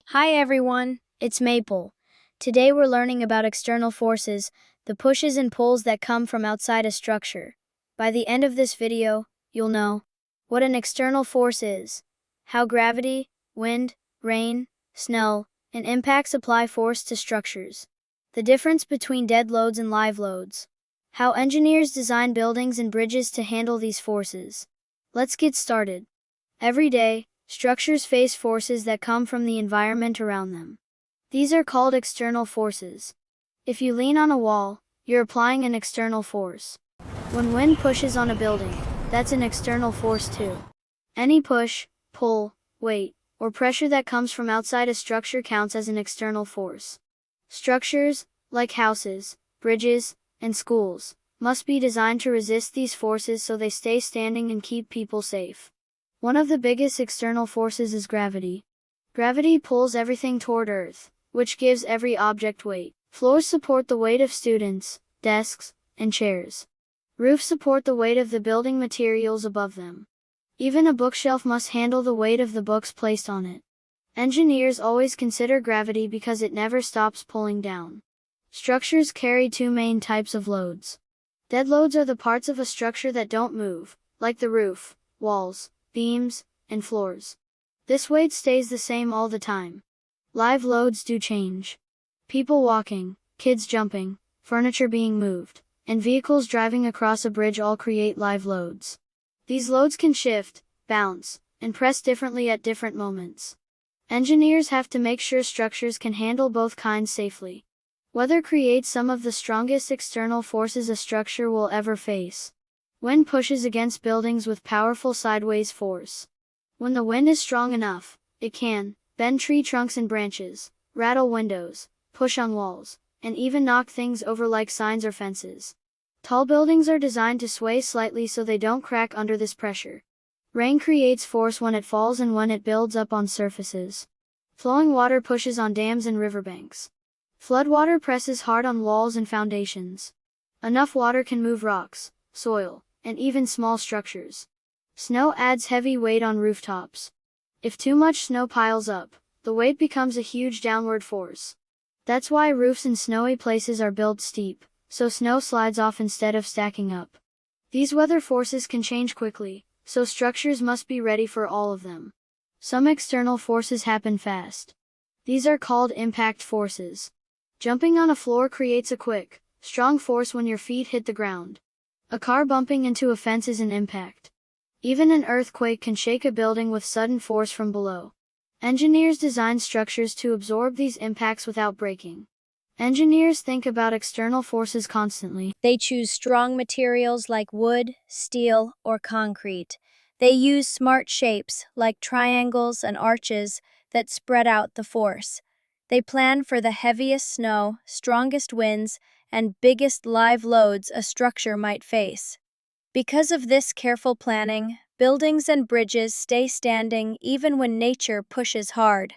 Hi everyone, it's Maple. Today we're learning about external forces, the pushes and pulls that come from outside a structure. By the end of this video, you'll know what an external force is, how gravity, wind, rain, snow, and impacts apply force to structures, the difference between dead loads and live loads, how engineers design buildings and bridges to handle these forces. Let's get started. Every day, structures face forces that come from the environment around them. These are called external forces. If you lean on a wall, you're applying an external force. When wind pushes on a building, that's an external force too. Any push, pull, weight, or pressure that comes from outside a structure counts as an external force. Structures, like houses, bridges, and schools, must be designed to resist these forces so they stay standing and keep people safe. One of the biggest external forces is gravity. Gravity pulls everything toward Earth, which gives every object weight. Floors support the weight of students, desks, and chairs. Roofs support the weight of the building materials above them. Even a bookshelf must handle the weight of the books placed on it. Engineers always consider gravity because it never stops pulling down. Structures carry two main types of loads. Dead loads are the parts of a structure that don't move, like the roof, walls, beams, and floors. This weight stays the same all the time. Live loads do change. People walking, kids jumping, furniture being moved, and vehicles driving across a bridge all create live loads. These loads can shift, bounce, and press differently at different moments. Engineers have to make sure structures can handle both kinds safely. Weather creates some of the strongest external forces a structure will ever face. Wind pushes against buildings with powerful sideways force. When the wind is strong enough, it can bend tree trunks and branches, rattle windows, push on walls, and even knock things over like signs or fences. Tall buildings are designed to sway slightly so they don't crack under this pressure. Rain creates force when it falls and when it builds up on surfaces. Flowing water pushes on dams and riverbanks. Floodwater presses hard on walls and foundations. Enough water can move rocks, soil, and even small structures. Snow adds heavy weight on rooftops. If too much snow piles up, the weight becomes a huge downward force. That's why roofs in snowy places are built steep, so snow slides off instead of stacking up. These weather forces can change quickly, so structures must be ready for all of them. Some external forces happen fast. These are called impact forces. Jumping on a floor creates a quick, strong force when your feet hit the ground. A car bumping into a fence is an impact. Even an earthquake can shake a building with sudden force from below. Engineers design structures to absorb these impacts without breaking. Engineers think about external forces constantly. They choose strong materials like wood, steel, or concrete. They use smart shapes like triangles and arches that spread out the force. They plan for the heaviest snow, strongest winds, and biggest live loads a structure might face. Because of this careful planning, buildings and bridges stay standing even when nature pushes hard.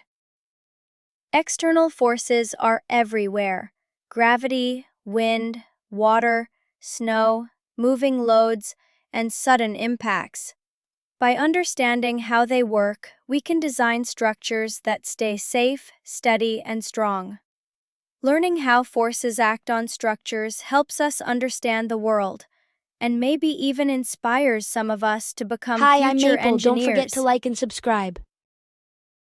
External forces are everywhere: gravity, wind, water, snow, moving loads, and sudden impacts. By understanding how they work, we can design structures that stay safe, steady, and strong. Learning how forces act on structures helps us understand the world, and maybe even inspires some of us to become Hi, I'm future Maple. Don't forget to engineers. like and subscribe.